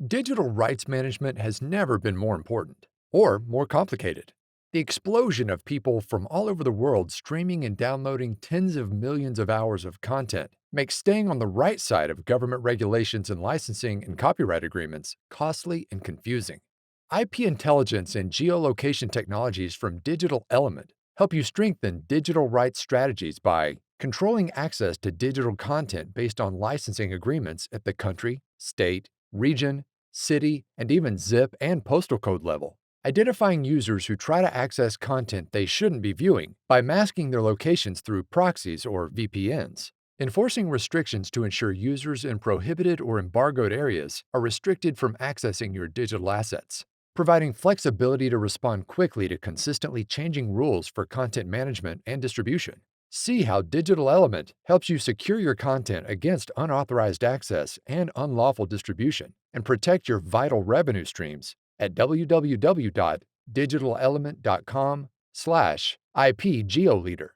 Digital rights management has never been more important or more complicated. The explosion of people from all over the world streaming and downloading tens of millions of hours of content makes staying on the right side of government regulations and licensing and copyright agreements costly and confusing. IP intelligence and geolocation technologies from Digital Element help you strengthen digital rights strategies by controlling access to digital content based on licensing agreements at the country, state, region, city, and even zip and postal code level, identifying users who try to access content they shouldn't be viewing by masking their locations through proxies or VPNs, enforcing restrictions to ensure users in prohibited or embargoed areas are restricted from accessing your digital assets, providing flexibility to respond quickly to consistently changing rules for content management and distribution. See how Digital Element helps you secure your content against unauthorized access and unlawful distribution and protect your vital revenue streams at www.digitalelement.com/IPGeoleader.